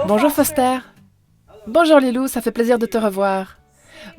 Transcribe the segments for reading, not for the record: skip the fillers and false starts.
Bonjour Foster. Bonjour Lilou, ça fait plaisir de te revoir.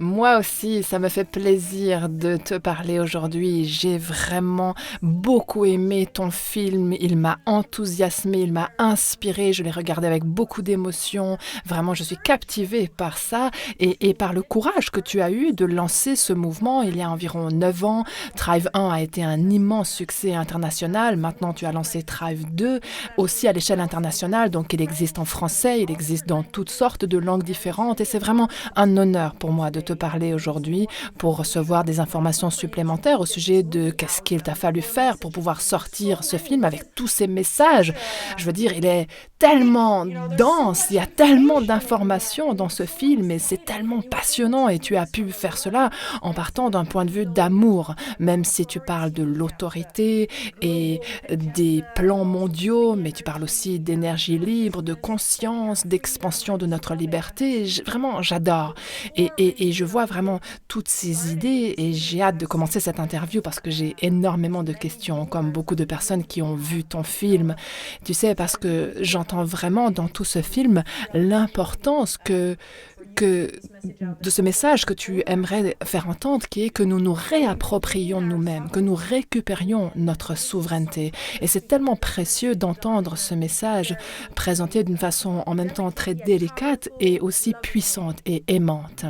Moi aussi, ça me fait plaisir de te parler aujourd'hui. J'ai vraiment beaucoup aimé ton film. Il m'a enthousiasmé, il m'a inspiré. Je l'ai regardé avec beaucoup d'émotion. Vraiment, je suis captivée par ça et par le courage que tu as eu de lancer ce mouvement il y a environ 9 ans. Thrive 1 a été un immense succès international. Maintenant, tu as lancé Thrive 2 aussi à l'échelle internationale. Donc, il existe en français, il existe dans toutes sortes de langues différentes et c'est vraiment un honneur pour moi de te parler aujourd'hui pour recevoir des informations supplémentaires au sujet de qu'est-ce qu'il t'a fallu faire pour pouvoir sortir ce film avec tous ces messages. Je veux dire, il est tellement dense, il y a tellement d'informations dans ce film et c'est tellement passionnant et tu as pu faire cela en partant d'un point de vue d'amour, même si tu parles de l'autorité et des plans mondiaux, mais tu parles aussi d'énergie libre, de conscience, d'expansion de notre liberté. Vraiment, j'adore. Et je vois vraiment toutes ces idées et j'ai hâte de commencer cette interview parce que j'ai énormément de questions, comme beaucoup de personnes qui ont vu ton film. Tu sais, parce que j'entends vraiment dans tout ce film l'importance que de ce message que tu aimerais faire entendre, qui est que nous nous réapproprions nous-mêmes, que nous récupérions notre souveraineté. Et c'est tellement précieux d'entendre ce message présenté d'une façon en même temps très délicate et aussi puissante et aimante.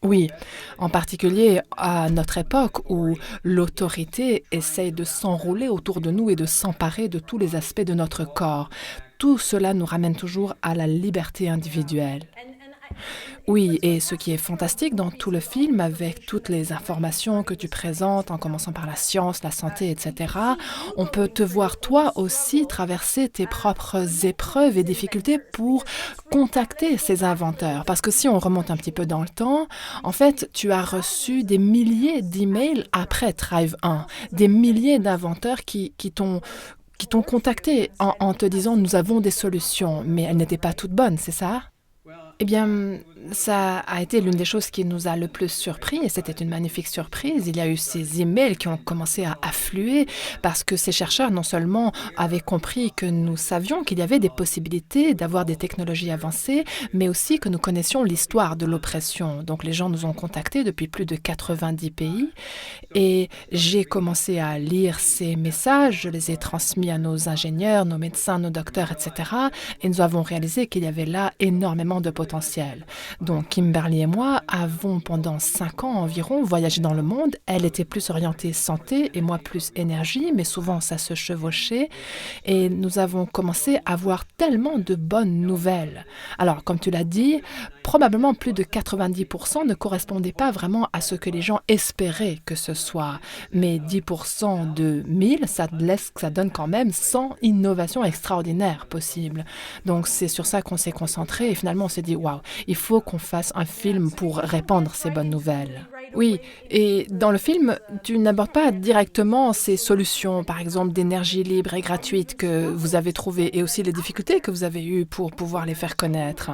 Oui, en particulier à notre époque où l'autorité essaye de s'enrouler autour de nous et de s'emparer de tous les aspects de notre corps. Tout cela nous ramène toujours à la liberté individuelle. Oui, et ce qui est fantastique dans tout le film, avec toutes les informations que tu présentes, en commençant par la science, la santé, etc., on peut te voir toi aussi traverser tes propres épreuves et difficultés pour contacter ces inventeurs. Parce que si on remonte un petit peu dans le temps, en fait, tu as reçu des milliers d'emails après Thrive 1, des milliers d'inventeurs qui t'ont contacté en te disant nous avons des solutions, mais elles n'étaient pas toutes bonnes, c'est ça? Eh bien, ça a été l'une des choses qui nous a le plus surpris et c'était une magnifique surprise. Il y a eu ces emails qui ont commencé à affluer parce que ces chercheurs non seulement avaient compris que nous savions qu'il y avait des possibilités d'avoir des technologies avancées, mais aussi que nous connaissions l'histoire de l'oppression. Donc les gens nous ont contactés depuis plus de 90 pays et j'ai commencé à lire ces messages, je les ai transmis à nos ingénieurs, nos médecins, nos docteurs, etc. Et nous avons réalisé qu'il y avait là énormément de potentiel. Donc Kimberly et moi avons pendant 5 ans environ voyagé dans le monde. Elle était plus orientée santé et moi plus énergie, mais souvent ça se chevauchait. Et nous avons commencé à avoir tellement de bonnes nouvelles. Alors, comme tu l'as dit, probablement plus de 90% ne correspondaient pas vraiment à ce que les gens espéraient que ce soit. Mais 10% de 1000, ça donne quand même 100 innovations extraordinaires possibles. Donc c'est sur ça qu'on s'est concentré et finalement on s'est dit waouh, il faut qu'on fasse un film pour répandre ces bonnes nouvelles. Oui, et dans le film, tu n'abordes pas directement ces solutions, par exemple d'énergie libre et gratuite que vous avez trouvées et aussi les difficultés que vous avez eues pour pouvoir les faire connaître.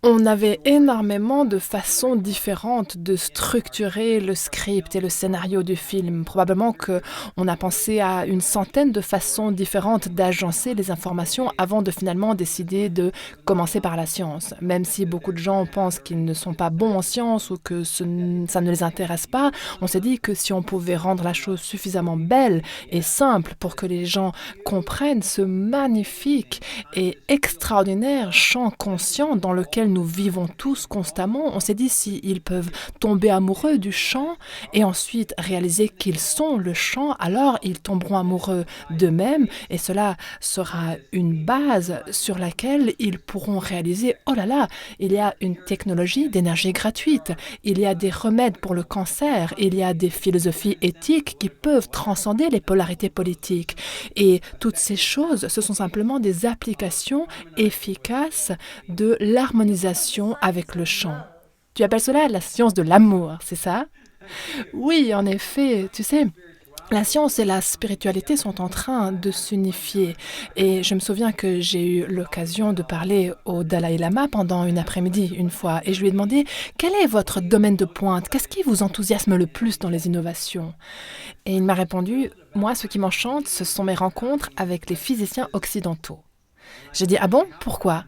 On avait énormément de façons différentes de structurer le script et le scénario du film. Probablement qu'on a pensé à une centaine de façons différentes d'agencer les informations avant de finalement décider de commencer par la science. Même si beaucoup de gens pensent qu'ils ne sont pas bons en science ou que ça ne les intéresse pas, on s'est dit que si on pouvait rendre la chose suffisamment belle et simple pour que les gens comprennent ce magnifique et extraordinaire champ conscient dans lequel nous vivons tous constamment, on s'est dit s'ils peuvent tomber amoureux du chant et ensuite réaliser qu'ils sont le chant, alors ils tomberont amoureux d'eux-mêmes et cela sera une base sur laquelle ils pourront réaliser oh là là, il y a une technologie d'énergie gratuite, il y a des remèdes pour le cancer, il y a des philosophies éthiques qui peuvent transcender les polarités politiques. Et toutes ces choses, ce sont simplement des applications efficaces de l'harmonisation avec le chant. Tu appelles cela la science de l'amour, c'est ça? Oui, en effet, tu sais, la science et la spiritualité sont en train de s'unifier. Et je me souviens que j'ai eu l'occasion de parler au Dalai Lama pendant une après-midi une fois. Et je lui ai demandé, quel est votre domaine de pointe? Qu'est-ce qui vous enthousiasme le plus dans les innovations? Et il m'a répondu, moi, ce qui m'enchante, ce sont mes rencontres avec les physiciens occidentaux. J'ai dit: «Ah bon? Pourquoi?»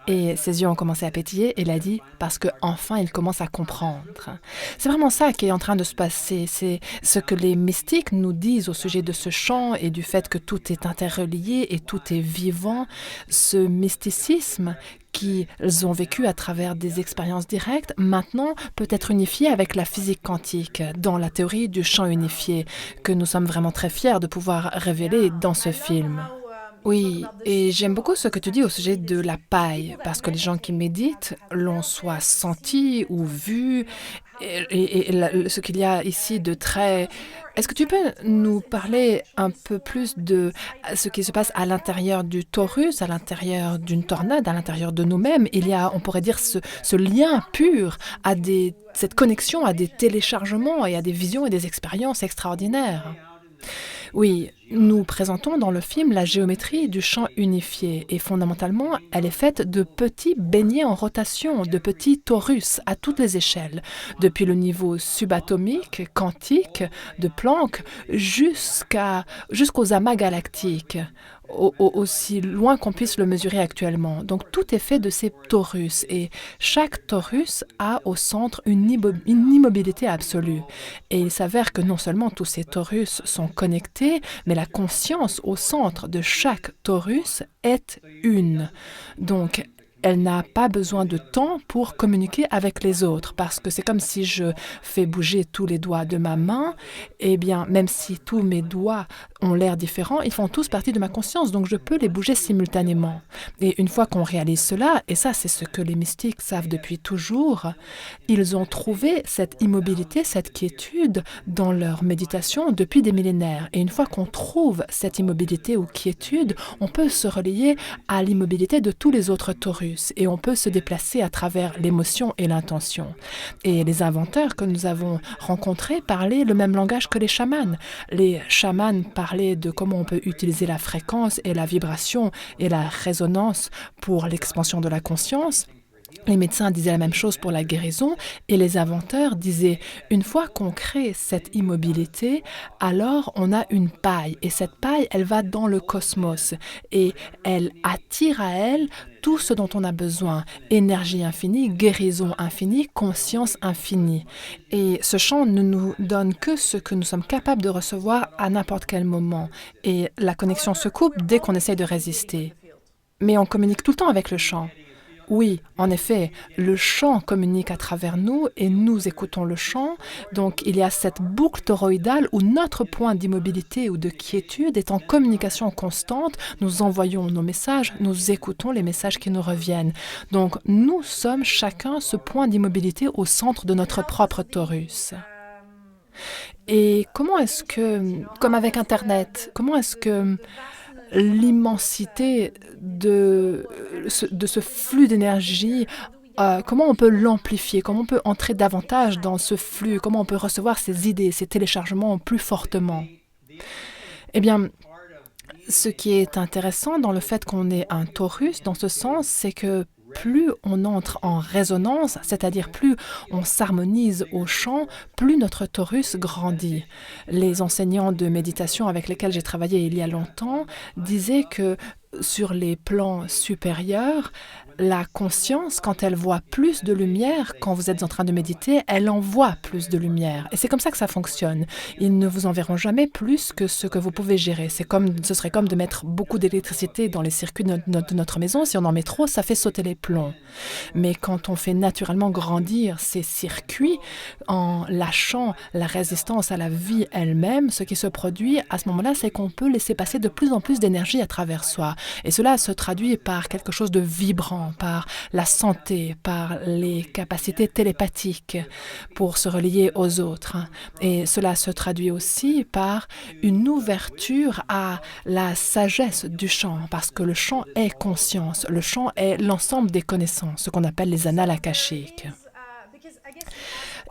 Et ses yeux ont commencé à pétiller et il a dit: «Parce qu'enfin il commence à comprendre». C'est vraiment ça qui est en train de se passer. C'est ce que les mystiques nous disent au sujet de ce chant et du fait que tout est interrelié et tout est vivant. Ce mysticisme qu'ils ont vécu à travers des expériences directes, maintenant peut être unifié avec la physique quantique, dans la théorie du champ unifié, que nous sommes vraiment très fiers de pouvoir révéler dans ce film. Oui, et j'aime beaucoup ce que tu dis au sujet de la paille, parce que les gens qui méditent l'ont soit senti ou vu, ce qu'il y a ici de très... Est-ce que tu peux nous parler un peu plus de ce qui se passe à l'intérieur du torus, à l'intérieur d'une tornade, à l'intérieur de nous-mêmes? Il y a, on pourrait dire, ce lien pur à cette connexion à des téléchargements et à des visions et des expériences extraordinaires. Oui, nous présentons dans le film la géométrie du champ unifié et fondamentalement, elle est faite de petits beignets en rotation, de petits torus à toutes les échelles, depuis le niveau subatomique, quantique, de Planck, jusqu'aux amas galactiques, aussi loin qu'on puisse le mesurer actuellement. Donc tout est fait de ces torus et chaque torus a au centre une immobilité absolue. Et il s'avère que non seulement tous ces torus sont connectés, mais la conscience au centre de chaque torus est une. Donc, elle n'a pas besoin de temps pour communiquer avec les autres, parce que c'est comme si je fais bouger tous les doigts de ma main, eh bien, même si tous mes doigts ont l'air différents, ils font tous partie de ma conscience, donc je peux les bouger simultanément. Et une fois qu'on réalise cela, et ça c'est ce que les mystiques savent depuis toujours, ils ont trouvé cette immobilité, cette quiétude dans leur méditation depuis des millénaires. Et une fois qu'on trouve cette immobilité ou quiétude, on peut se relier à l'immobilité de tous les autres torus et on peut se déplacer à travers l'émotion et l'intention. Et les inventeurs que nous avons rencontrés parlaient le même langage que les chamans. Les chamans parlaient de comment on peut utiliser la fréquence et la vibration et la résonance pour l'expansion de la conscience. Les médecins disaient la même chose pour la guérison et les inventeurs disaient une fois qu'on crée cette immobilité, alors on a une paille et cette paille, elle va dans le cosmos et elle attire à elle tout ce dont on a besoin, énergie infinie, guérison infinie, conscience infinie. Et ce champ ne nous donne que ce que nous sommes capables de recevoir à n'importe quel moment et la connexion se coupe dès qu'on essaie de résister. Mais on communique tout le temps avec le champ. Oui, en effet, le chant communique à travers nous et nous écoutons le chant. Donc, il y a cette boucle toroïdale où notre point d'immobilité ou de quiétude est en communication constante. Nous envoyons nos messages, nous écoutons les messages qui nous reviennent. Donc, nous sommes chacun ce point d'immobilité au centre de notre propre torus. Et comment est-ce que, comme avec Internet, comment est-ce que l'immensité de ce flux d'énergie, comment on peut l'amplifier, comment on peut entrer davantage dans ce flux, comment on peut recevoir ces idées, ces téléchargements plus fortement. Eh bien, ce qui est intéressant dans le fait qu'on ait un torus, dans ce sens, c'est que plus on entre en résonance, c'est-à-dire plus on s'harmonise au chant, plus notre torus grandit. Les enseignants de méditation avec lesquels j'ai travaillé il y a longtemps disaient que sur les plans supérieurs, la conscience, quand elle voit plus de lumière, quand vous êtes en train de méditer, elle envoie plus de lumière. Et c'est comme ça que ça fonctionne. Ils ne vous enverront jamais plus que ce que vous pouvez gérer. Ce serait comme de mettre beaucoup d'électricité dans les circuits de notre maison. Si on en met trop, ça fait sauter les plombs. Mais quand on fait naturellement grandir ces circuits, en lâchant la résistance à la vie elle-même, ce qui se produit à ce moment-là, c'est qu'on peut laisser passer de plus en plus d'énergie à travers soi. Et cela se traduit par quelque chose de vibrant, par la santé, par les capacités télépathiques pour se relier aux autres. Et cela se traduit aussi par une ouverture à la sagesse du chant, parce que le chant est conscience, le chant est l'ensemble des connaissances, ce qu'on appelle les annales akashiques.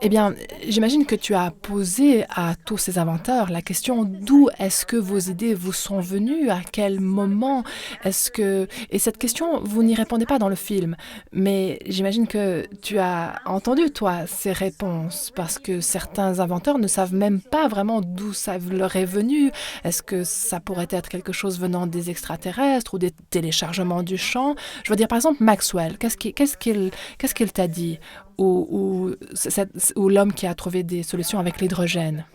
Eh bien, j'imagine que tu as posé à tous ces inventeurs la question d'où est-ce que vos idées vous sont venues, à quel moment est-ce que... Et cette question, vous n'y répondez pas dans le film, mais j'imagine que tu as entendu, toi, ces réponses, parce que certains inventeurs ne savent même pas vraiment d'où ça leur est venu. Est-ce que ça pourrait être quelque chose venant des extraterrestres ou des téléchargements du champ? Je veux dire, par exemple, Maxwell, qu'est-ce qu'il t'a dit? Ou l'homme qui a trouvé des solutions avec l'hydrogène.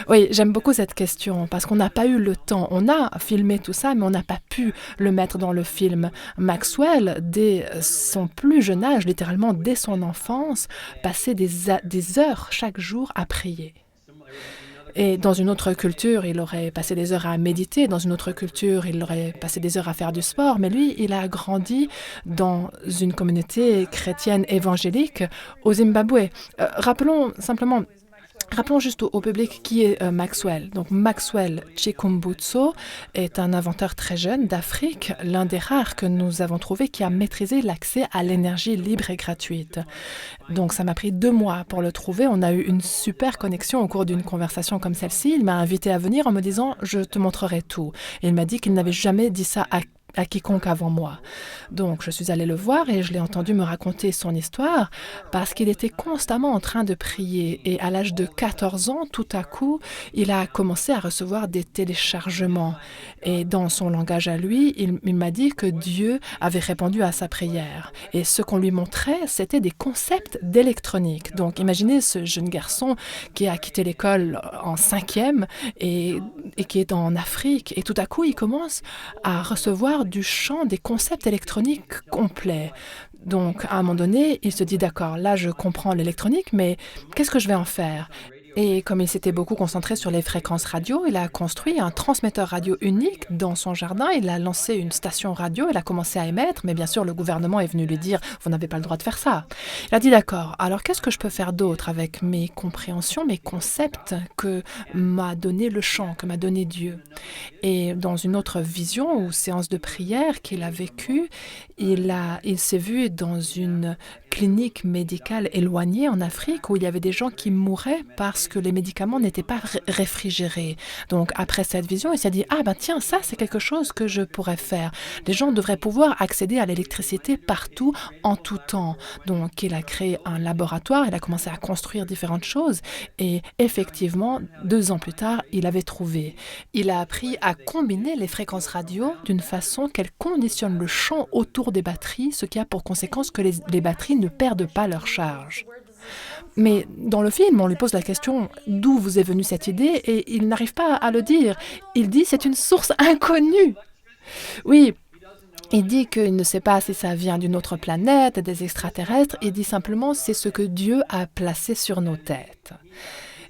Oui, j'aime beaucoup cette question parce qu'on n'a pas eu le temps. On a filmé tout ça, mais on n'a pas pu le mettre dans le film. Maxwell, dès son plus jeune âge, littéralement dès son enfance, passait des heures chaque jour à prier. Et dans une autre culture, il aurait passé des heures à méditer. Dans une autre culture, il aurait passé des heures à faire du sport. Mais lui, il a grandi dans une communauté chrétienne évangélique au Zimbabwe. Rappelons juste au public qui est Maxwell. Donc Maxwell Chikumbutso est un inventeur très jeune d'Afrique, l'un des rares que nous avons trouvé qui a maîtrisé l'accès à l'énergie libre et gratuite. Donc ça m'a pris 2 mois pour le trouver. On a eu une super connexion au cours d'une conversation comme celle-ci. Il m'a invité à venir en me disant « je te montrerai tout ». Et il m'a dit qu'il n'avait jamais dit ça à quiconque avant moi. Donc je suis allée le voir et je l'ai entendu me raconter son histoire parce qu'il était constamment en train de prier et à l'âge de 14 ans, tout à coup, il a commencé à recevoir des téléchargements et dans son langage à lui, il m'a dit que Dieu avait répondu à sa prière et ce qu'on lui montrait, c'était des concepts d'électronique. Donc imaginez ce jeune garçon qui a quitté l'école en 5e et qui est en Afrique et tout à coup, il commence à recevoir du chant des concepts électroniques complets. Donc, à un moment donné, il se dit, d'accord, là, je comprends l'électronique, mais qu'est-ce que je vais en faire? Et comme il s'était beaucoup concentré sur les fréquences radio, il a construit un transmetteur radio unique dans son jardin. Il a lancé une station radio, il a commencé à émettre, mais bien sûr, le gouvernement est venu lui dire « Vous n'avez pas le droit de faire ça ». Il a dit « D'accord, alors qu'est-ce que je peux faire d'autre avec mes compréhensions, mes concepts que m'a donné le chant, que m'a donné Dieu ?» Et dans une autre vision ou séance de prière qu'il a vécue, il s'est vu dans une clinique médicale éloignée en Afrique où il y avait des gens qui mouraient parce que les médicaments n'étaient pas réfrigérés. Donc après cette vision, il s'est dit « Ah ben tiens, ça c'est quelque chose que je pourrais faire. Les gens devraient pouvoir accéder à l'électricité partout, en tout temps. » Donc il a créé un laboratoire, il a commencé à construire différentes choses et effectivement, 2 ans plus tard, il avait trouvé. Il a appris à combiner les fréquences radio d'une façon qu'elles conditionnent le champ autour des batteries, ce qui a pour conséquence que les batteries ne perdent pas leur charge. Mais dans le film, on lui pose la question d'où vous est venue cette idée et il n'arrive pas à le dire. Il dit c'est une source inconnue. Oui, il dit qu'il ne sait pas si ça vient d'une autre planète, des extraterrestres. Il dit simplement c'est ce que Dieu a placé sur nos têtes.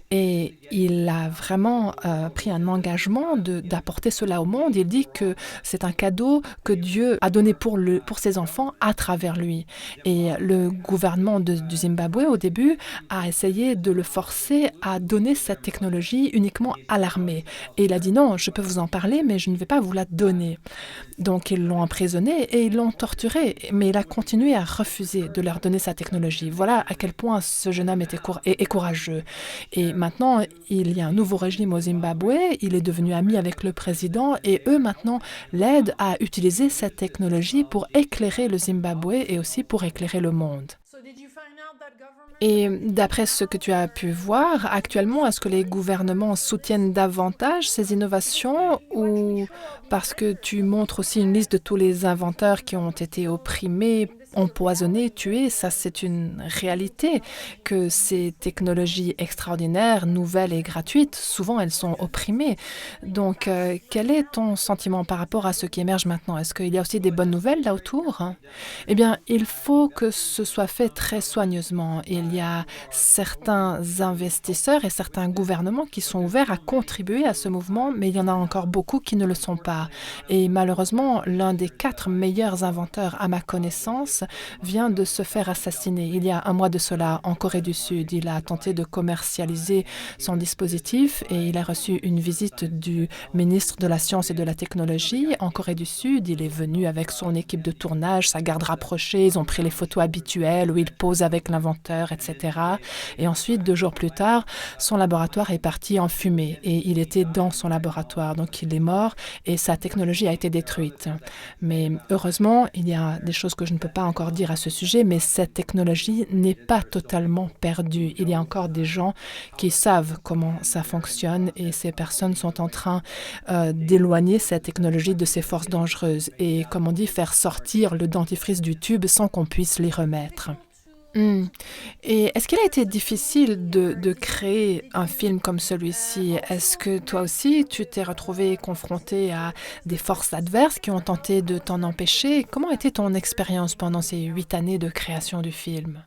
Et il a vraiment pris un engagement d'apporter cela au monde. Il dit que c'est un cadeau que Dieu a donné pour ses enfants à travers lui. Et le gouvernement du Zimbabwe, au début, a essayé de le forcer à donner cette technologie uniquement à l'armée. Et il a dit non, je peux vous en parler, mais je ne vais pas vous la donner. Donc ils l'ont emprisonné et ils l'ont torturé. Mais il a continué à refuser de leur donner sa technologie. Voilà à quel point ce jeune homme est courageux. Et maintenant, il y a un nouveau régime au Zimbabwe, il est devenu ami avec le président et eux maintenant l'aident à utiliser cette technologie pour éclairer le Zimbabwe et aussi pour éclairer le monde. Et d'après ce que tu as pu voir, actuellement, est-ce que les gouvernements soutiennent davantage ces innovations ou parce que tu montres aussi une liste de tous les inventeurs qui ont été opprimés, empoisonnés, tués, ça c'est une réalité que ces technologies extraordinaires, nouvelles et gratuites, souvent elles sont opprimées. Donc quel est ton sentiment par rapport à ce qui émerge maintenant? Est-ce qu'il y a aussi des bonnes nouvelles là autour? Eh bien, il faut que ce soit fait très soigneusement. Il y a certains investisseurs et certains gouvernements qui sont ouverts à contribuer à ce mouvement, mais il y en a encore beaucoup qui ne le sont pas. Et malheureusement, l'un des 4 meilleurs inventeurs à ma connaissance vient de se faire assassiner. Il y a un mois de cela, en Corée du Sud, il a tenté de commercialiser son dispositif et il a reçu une visite du ministre de la Science et de la Technologie en Corée du Sud. Il est venu avec son équipe de tournage, sa garde rapprochée, ils ont pris les photos habituelles où il pose avec l'inventeur, etc. Et ensuite, 2 jours plus tard, son laboratoire est parti en fumée et il était dans son laboratoire. Donc il est mort et sa technologie a été détruite. Mais heureusement, il y a des choses que je ne peux pas encore dire à ce sujet, mais cette technologie n'est pas totalement perdue. Il y a encore des gens qui savent comment ça fonctionne et ces personnes sont en train d'éloigner cette technologie de ses forces dangereuses et, comme on dit, faire sortir le dentifrice du tube sans qu'on puisse l'y remettre. Hmm. Et est-ce qu'il a été difficile de créer un film comme celui-ci? Est-ce que toi aussi, tu t'es retrouvé confronté à des forces adverses qui ont tenté de t'en empêcher? Comment était ton expérience pendant ces 8 années de création du film?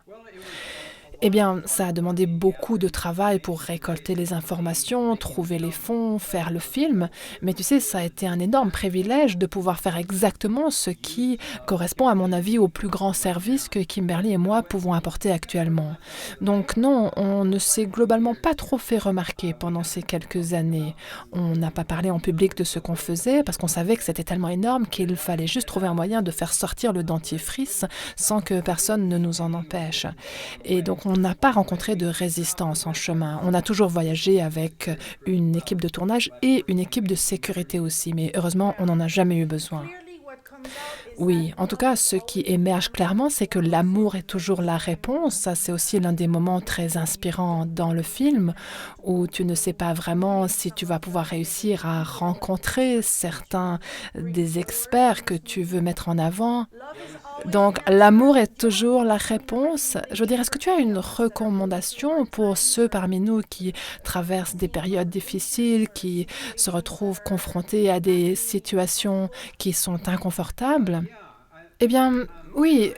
Eh bien, ça a demandé beaucoup de travail pour récolter les informations, trouver les fonds, faire le film. Mais tu sais, ça a été un énorme privilège de pouvoir faire exactement ce qui correspond, à mon avis, au plus grand service que Kimberly et moi pouvons apporter actuellement. Donc non, on ne s'est globalement pas trop fait remarquer pendant ces quelques années. On n'a pas parlé en public de ce qu'on faisait parce qu'on savait que c'était tellement énorme qu'il fallait juste trouver un moyen de faire sortir le dentifrice sans que personne ne nous en empêche. Et donc, on n'a pas rencontré de résistance en chemin. On a toujours voyagé avec une équipe de tournage et une équipe de sécurité aussi, mais heureusement, on n'en a jamais eu besoin. Oui, en tout cas, ce qui émerge clairement, c'est que l'amour est toujours la réponse. Ça, c'est aussi l'un des moments très inspirants dans le film, où tu ne sais pas vraiment si tu vas pouvoir réussir à rencontrer certains des experts que tu veux mettre en avant. Donc, l'amour est toujours la réponse. Je veux dire, est-ce que tu as une recommandation pour ceux parmi nous qui traversent des périodes difficiles, qui se retrouvent confrontés à des situations qui sont inconfortables? Eh bien, oui.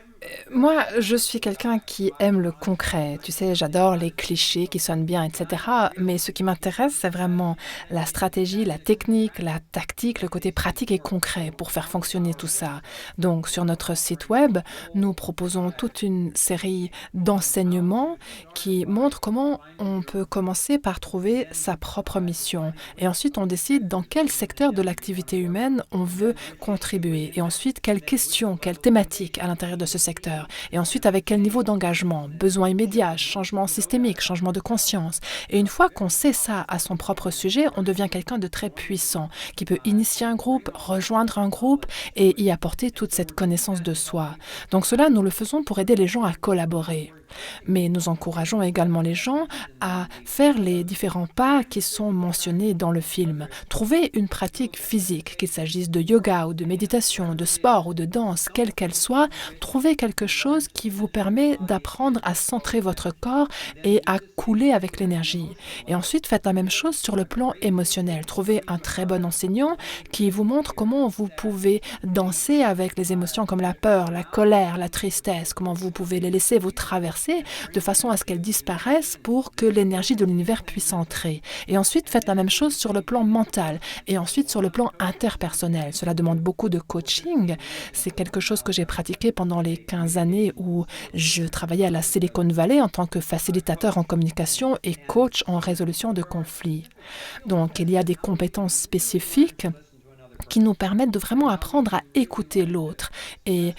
Moi, je suis quelqu'un qui aime le concret. Tu sais, j'adore les clichés qui sonnent bien, etc. Mais ce qui m'intéresse, c'est vraiment la stratégie, la technique, la tactique, le côté pratique et concret pour faire fonctionner tout ça. Donc, sur notre site web, nous proposons toute une série d'enseignements qui montrent comment on peut commencer par trouver sa propre mission. Et ensuite, on décide dans quel secteur de l'activité humaine on veut contribuer. Et ensuite, quelles questions, quelles thématiques à l'intérieur de ce secteur. Et ensuite, avec quel niveau d'engagement, besoin immédiat, changement systémique, changement de conscience. Et une fois qu'on sait ça à son propre sujet, on devient quelqu'un de très puissant, qui peut initier un groupe, rejoindre un groupe et y apporter toute cette connaissance de soi. Donc cela, nous le faisons pour aider les gens à collaborer. Mais nous encourageons également les gens à faire les différents pas qui sont mentionnés dans le film. Trouver une pratique physique, qu'il s'agisse de yoga ou de méditation, de sport ou de danse, quelle qu'elle soit, trouvez quelque chose qui vous permet d'apprendre à centrer votre corps et à couler avec l'énergie. Et ensuite, faites la même chose sur le plan émotionnel. Trouvez un très bon enseignant qui vous montre comment vous pouvez danser avec les émotions comme la peur, la colère, la tristesse, comment vous pouvez les laisser vous traverser de façon à ce qu'elles disparaissent pour que l'énergie de l'univers puisse entrer. Et ensuite, faites la même chose sur le plan mental et ensuite sur le plan interpersonnel. Cela demande beaucoup de coaching. C'est quelque chose que j'ai pratiqué pendant les 15 années où je travaillais à la Silicon Valley en tant que facilitateur en communication et coach en résolution de conflits. Donc, il y a des compétences spécifiques qui nous permettent de vraiment apprendre à écouter l'autre et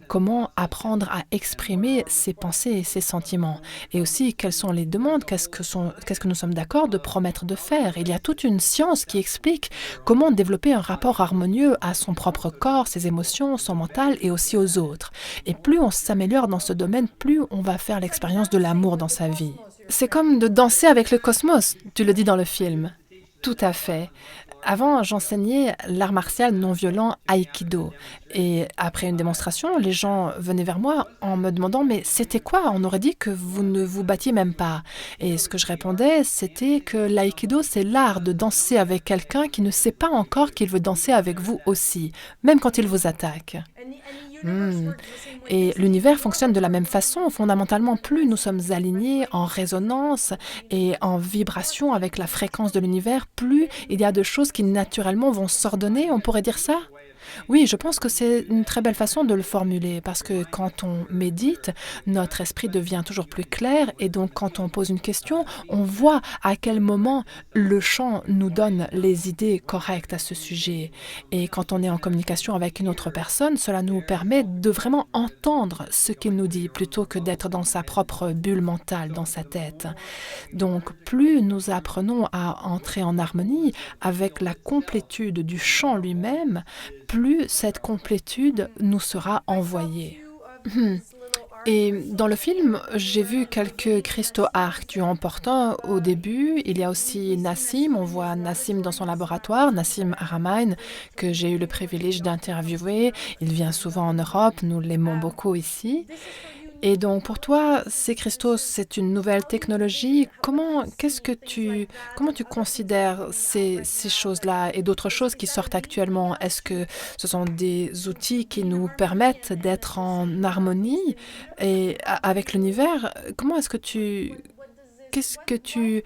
comment apprendre à exprimer ses pensées et ses sentiments. Et aussi, quelles sont les demandes, qu'est-ce que nous sommes d'accord de promettre de faire. Il y a toute une science qui explique comment développer un rapport harmonieux à son propre corps, ses émotions, son mental et aussi aux autres. Et plus on s'améliore dans ce domaine, plus on va faire l'expérience de l'amour dans sa vie. C'est comme de danser avec le cosmos, tu le dis dans le film. Tout à fait. Avant, j'enseignais l'art martial non violent Aïkido. Et après une démonstration, les gens venaient vers moi en me demandant « Mais c'était quoi? On aurait dit que vous ne vous battiez même pas. » Et ce que je répondais, c'était que l'Aïkido, c'est l'art de danser avec quelqu'un qui ne sait pas encore qu'il veut danser avec vous aussi, même quand il vous attaque. Et l'univers fonctionne de la même façon. Fondamentalement, plus nous sommes alignés en résonance et en vibration avec la fréquence de l'univers, plus il y a de choses qui naturellement vont s'ordonner, on pourrait dire ça? Oui, je pense que c'est une très belle façon de le formuler parce que quand on médite, notre esprit devient toujours plus clair et donc quand on pose une question, on voit à quel moment le chant nous donne les idées correctes à ce sujet. Et quand on est en communication avec une autre personne, cela nous permet de vraiment entendre ce qu'il nous dit plutôt que d'être dans sa propre bulle mentale, dans sa tête. Donc plus nous apprenons à entrer en harmonie avec la complétude du chant lui-même, plus cette complétude nous sera envoyée. Hmm. Et dans le film, j'ai vu quelques cristaux arc importants au début. Il y a aussi Nassim, on voit Nassim dans son laboratoire, Nassim Haramein, que j'ai eu le privilège d'interviewer. Il vient souvent en Europe, nous l'aimons beaucoup ici. Et donc pour toi, ces cristaux, c'est une nouvelle technologie. Comment tu considères ces choses-là et d'autres choses qui sortent actuellement? Est-ce que ce sont des outils qui nous permettent d'être en harmonie avec l'univers? Qu'est-ce que tu,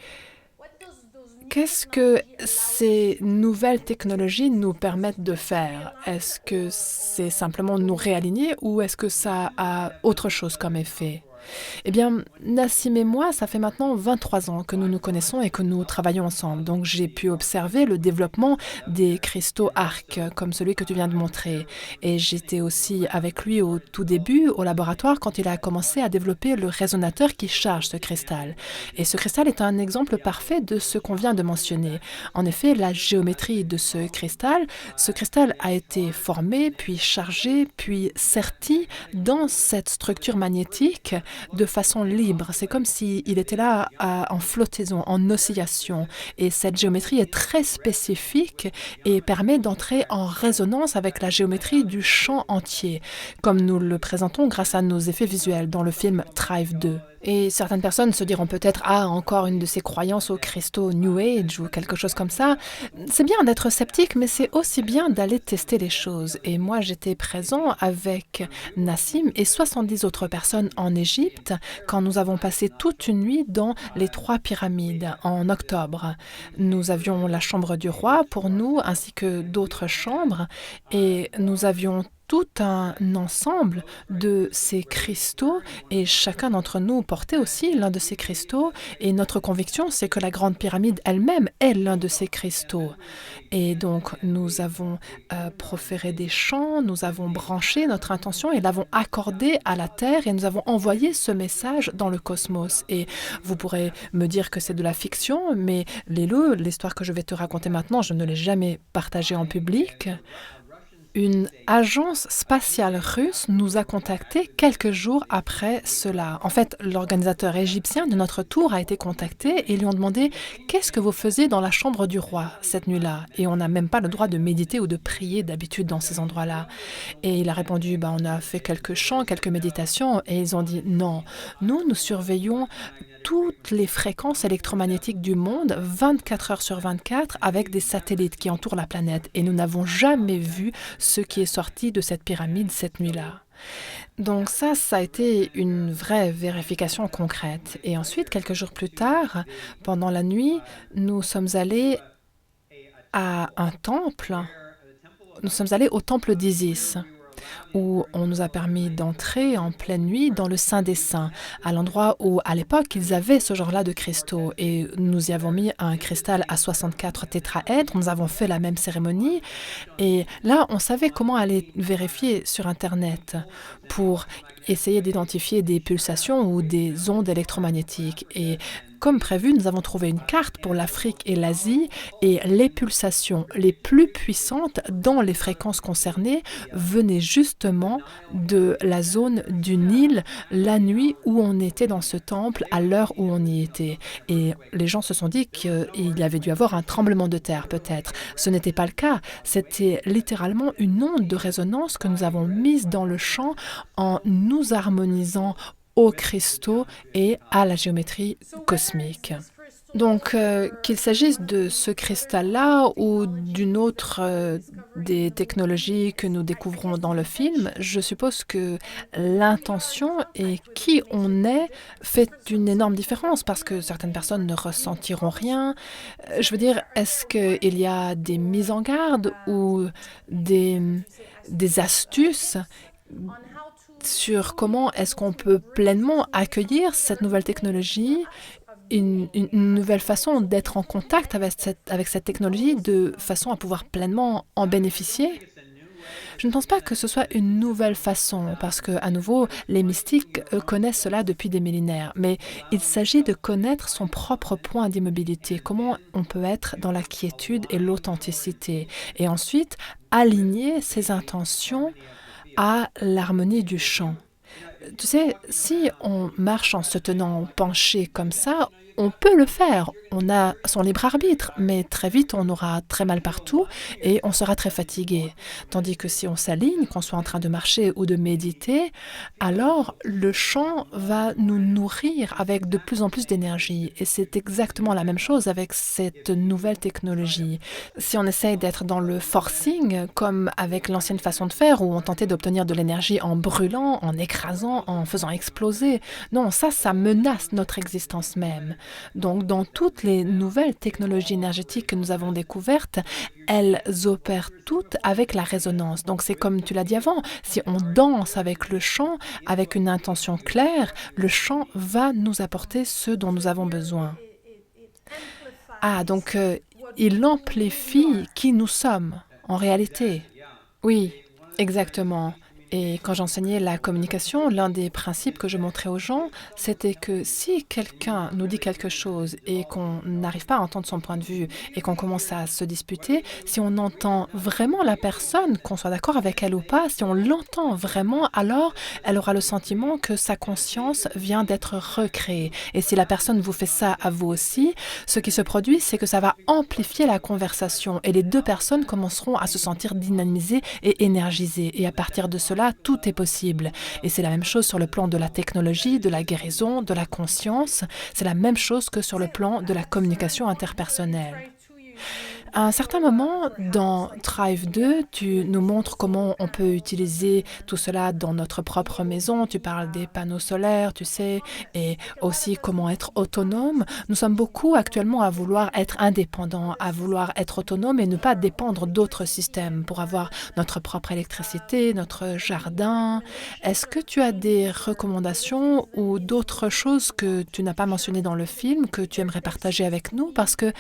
Qu'est-ce que ces nouvelles technologies nous permettent de faire? Est-ce que c'est simplement nous réaligner ou est-ce que ça a autre chose comme effet? Eh bien, Nassim et moi, ça fait maintenant 23 ans que nous nous connaissons et que nous travaillons ensemble. Donc, j'ai pu observer le développement des cristaux arc, comme celui que tu viens de montrer. Et j'étais aussi avec lui au tout début, au laboratoire, quand il a commencé à développer le résonateur qui charge ce cristal. Et ce cristal est un exemple parfait de ce qu'on vient de mentionner. En effet, la géométrie de ce cristal a été formé, puis chargé, puis serti dans cette structure magnétique de façon libre. C'est comme s'il était là en flottaison, en oscillation. Et cette géométrie est très spécifique et permet d'entrer en résonance avec la géométrie du champ entier, comme nous le présentons grâce à nos effets visuels dans le film Thrive 2. Et certaines personnes se diront peut-être «Ah, encore une de ces croyances aux cristaux New Age» ou quelque chose comme ça. C'est bien d'être sceptique, mais c'est aussi bien d'aller tester les choses. Et moi, j'étais présent avec Nassim et 70 autres personnes en Égypte quand nous avons passé toute une nuit dans les 3 pyramides en octobre. Nous avions la chambre du roi pour nous, ainsi que d'autres chambres, et nous avions tout un ensemble de ces cristaux et chacun d'entre nous portait aussi l'un de ces cristaux et notre conviction c'est que la grande pyramide elle-même est l'un de ces cristaux. Et donc nous avons proféré des chants, nous avons branché notre intention et l'avons accordé à la Terre et nous avons envoyé ce message dans le cosmos. Et vous pourrez me dire que c'est de la fiction, mais Lélo, l'histoire que je vais te raconter maintenant, je ne l'ai jamais partagée en public. Une agence spatiale russe nous a contactés quelques jours après cela. En fait, l'organisateur égyptien de notre tour a été contacté et lui ont demandé «Qu'est-ce que vous faisiez dans la chambre du roi cette nuit-là?» Et on n'a même pas le droit de méditer ou de prier d'habitude dans ces endroits-là. Et il a répondu «On a fait quelques chants, quelques méditations» et ils ont dit «Non, nous surveillons toutes les fréquences électromagnétiques du monde 24 heures sur 24 avec des satellites qui entourent la planète et nous n'avons jamais vu ce qui est sorti de cette pyramide cette nuit-là. Donc ça a été une vraie vérification concrète. Et ensuite, quelques jours plus tard, pendant la nuit, nous sommes allés à un temple. Nous sommes allés au temple d'Isis, où on nous a permis d'entrer en pleine nuit dans le Saint des Saints, à l'endroit où, à l'époque, ils avaient ce genre-là de cristaux. Et nous y avons mis un cristal à 64 tétraèdres, nous avons fait la même cérémonie. Et là, on savait comment aller vérifier sur Internet pour essayer d'identifier des pulsations ou des ondes électromagnétiques. Et comme prévu, nous avons trouvé une carte pour l'Afrique et l'Asie et les pulsations les plus puissantes dans les fréquences concernées venaient justement de la zone du Nil la nuit où on était dans ce temple, à l'heure où on y était. Et les gens se sont dit qu'il avait dû avoir un tremblement de terre peut-être. Ce n'était pas le cas, c'était littéralement une onde de résonance que nous avons mise dans le champ en nous harmonisant aux cristaux et à la géométrie cosmique. Donc, qu'il s'agisse de ce cristal-là ou d'une autre des technologies que nous découvrons dans le film, je suppose que l'intention et qui on est fait une énorme différence parce que certaines personnes ne ressentiront rien. Je veux dire, est-ce qu'il y a des mises en garde ou des, des astuces sur comment est-ce qu'on peut pleinement accueillir cette nouvelle technologie, une nouvelle façon d'être en contact avec cette technologie de façon à pouvoir pleinement en bénéficier. Je ne pense pas que ce soit une nouvelle façon, parce que, à nouveau, les mystiques connaissent cela depuis des millénaires, mais il s'agit de connaître son propre point d'immobilité, comment on peut être dans la quiétude et l'authenticité, et ensuite aligner ses intentions à l'harmonie du chant. Tu sais, si on marche en se tenant penché comme ça, on peut le faire. On a son libre arbitre, mais très vite, on aura très mal partout et on sera très fatigué. Tandis que si on s'aligne, qu'on soit en train de marcher ou de méditer, alors le chant va nous nourrir avec de plus en plus d'énergie. Et c'est exactement la même chose avec cette nouvelle technologie. Si on essaye d'être dans le forcing, comme avec l'ancienne façon de faire, où on tentait d'obtenir de l'énergie en brûlant, en écrasant, en faisant exploser, non, ça menace notre existence même. Donc, dans toutes les nouvelles technologies énergétiques que nous avons découvertes, elles opèrent toutes avec la résonance. Donc, c'est comme tu l'as dit avant, si on danse avec le chant, avec une intention claire, le chant va nous apporter ce dont nous avons besoin. Ah, donc, il amplifie qui nous sommes, en réalité. Oui, exactement. Et quand j'enseignais la communication, l'un des principes que je montrais aux gens, c'était que si quelqu'un nous dit quelque chose et qu'on n'arrive pas à entendre son point de vue et qu'on commence à se disputer, si on entend vraiment la personne, qu'on soit d'accord avec elle ou pas, si on l'entend vraiment, alors elle aura le sentiment que sa conscience vient d'être recréée. Et si la personne vous fait ça à vous aussi, ce qui se produit, c'est que ça va amplifier la conversation et les deux personnes commenceront à se sentir dynamisées et énergisées. Et à partir de cela, tout est possible. Et c'est la même chose sur le plan de la technologie, de la guérison, de la conscience. C'est la même chose que sur le plan de la communication interpersonnelle. À un certain moment, dans Thrive 2, tu nous montres comment on peut utiliser tout cela dans notre propre maison. Tu parles des panneaux solaires, tu sais, et aussi comment être autonome. Nous sommes beaucoup actuellement à vouloir être indépendants, à vouloir être autonomes et ne pas dépendre d'autres systèmes pour avoir notre propre électricité, notre jardin. Est-ce que tu as des recommandations ou d'autres choses que tu n'as pas mentionnées dans le film que tu aimerais partager avec nous? Parce que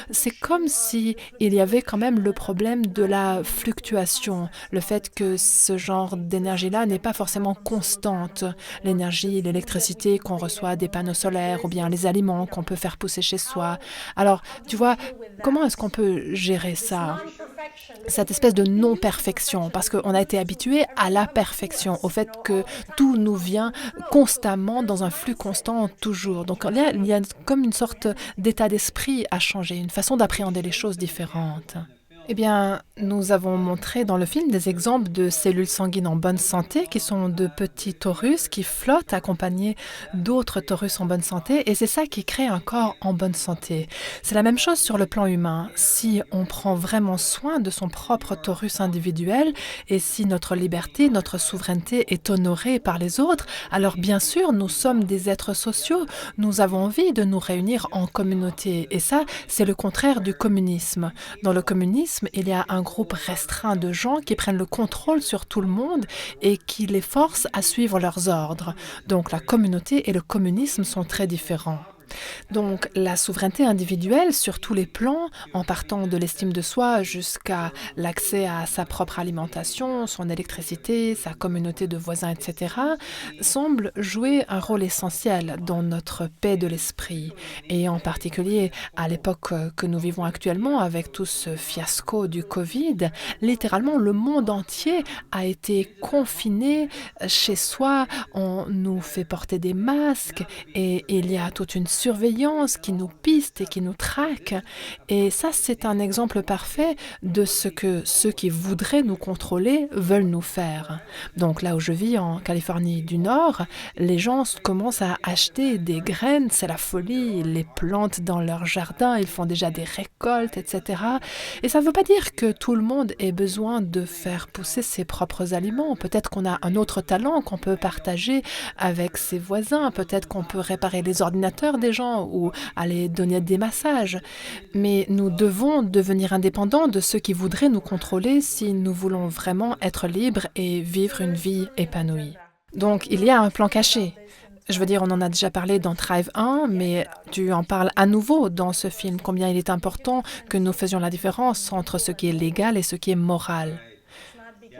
c'est comme si il y avait quand même le problème de la fluctuation, le fait que ce genre d'énergie-là n'est pas forcément constante. L'énergie, l'électricité qu'on reçoit des panneaux solaires ou bien les aliments qu'on peut faire pousser chez soi. Alors, tu vois, comment est-ce qu'on peut gérer ça? Cette espèce de non-perfection, parce qu'on a été habitué à la perfection, au fait que tout nous vient constamment dans un flux constant, toujours. Donc il y a comme une sorte d'état d'esprit à changer, une façon d'appréhender les choses différentes. Eh bien, nous avons montré dans le film des exemples de cellules sanguines en bonne santé qui sont de petits torus qui flottent accompagnés d'autres torus en bonne santé et c'est ça qui crée un corps en bonne santé. C'est la même chose sur le plan humain. Si on prend vraiment soin de son propre torus individuel et si notre liberté, notre souveraineté est honorée par les autres, alors bien sûr, nous sommes des êtres sociaux. Nous avons envie de nous réunir en communauté et ça, c'est le contraire du communisme. Dans le communisme, il y a un groupe restreint de gens qui prennent le contrôle sur tout le monde et qui les forcent à suivre leurs ordres. Donc la communauté et le communisme sont très différents. Donc la souveraineté individuelle sur tous les plans, en partant de l'estime de soi jusqu'à l'accès à sa propre alimentation, son électricité, sa communauté de voisins, etc., semble jouer un rôle essentiel dans notre paix de l'esprit. Et en particulier à l'époque que nous vivons actuellement avec tout ce fiasco du Covid, littéralement le monde entier a été confiné chez soi, on nous fait porter des masques et il y a toute une surveillance qui nous piste et qui nous traque. Et ça, c'est un exemple parfait de ce que ceux qui voudraient nous contrôler veulent nous faire. Donc là où je vis, en Californie du Nord, les gens commencent à acheter des graines, c'est la folie, ils les plantent dans leur jardin, ils font déjà des récoltes, etc. Et ça ne veut pas dire que tout le monde ait besoin de faire pousser ses propres aliments. Peut-être qu'on a un autre talent qu'on peut partager avec ses voisins, peut-être qu'on peut réparer les ordinateurs des gens ou aller donner des massages. Mais nous devons devenir indépendants de ceux qui voudraient nous contrôler si nous voulons vraiment être libres et vivre une vie épanouie. Donc, il y a un plan caché. Je veux dire, on en a déjà parlé dans Drive 1, mais tu en parles à nouveau dans ce film, combien il est important que nous faisions la différence entre ce qui est légal et ce qui est moral.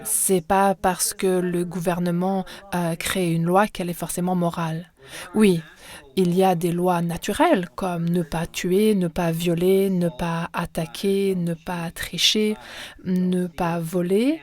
C'est pas parce que le gouvernement a créé une loi qu'elle est forcément morale. Oui, il y a des lois naturelles comme ne pas tuer, ne pas violer, ne pas attaquer, ne pas tricher, ne pas voler.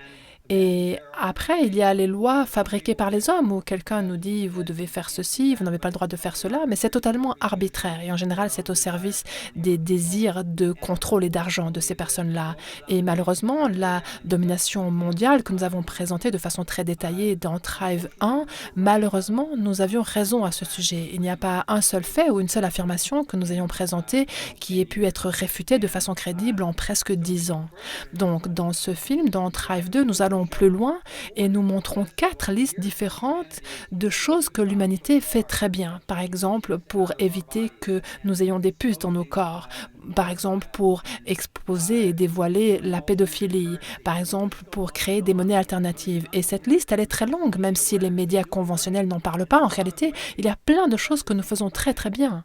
Et après, il y a les lois fabriquées par les hommes où quelqu'un nous dit vous devez faire ceci, vous n'avez pas le droit de faire cela, mais c'est totalement arbitraire et en général c'est au service des désirs de contrôle et d'argent de ces personnes-là. Et malheureusement, la domination mondiale que nous avons présentée de façon très détaillée dans Drive 1, malheureusement, nous avions raison à ce sujet. Il n'y a pas un seul fait ou une seule affirmation que nous ayons présentée qui ait pu être réfutée de façon crédible en presque 10 ans. Donc, dans ce film, dans Drive 2, nous allons plus loin et nous montrons 4 listes différentes de choses que l'humanité fait très bien. Par exemple, pour éviter que nous ayons des puces dans nos corps. Par exemple, pour exposer et dévoiler la pédophilie. Par exemple, pour créer des monnaies alternatives. Et cette liste, elle est très longue, même si les médias conventionnels n'en parlent pas. En réalité, il y a plein de choses que nous faisons très très bien.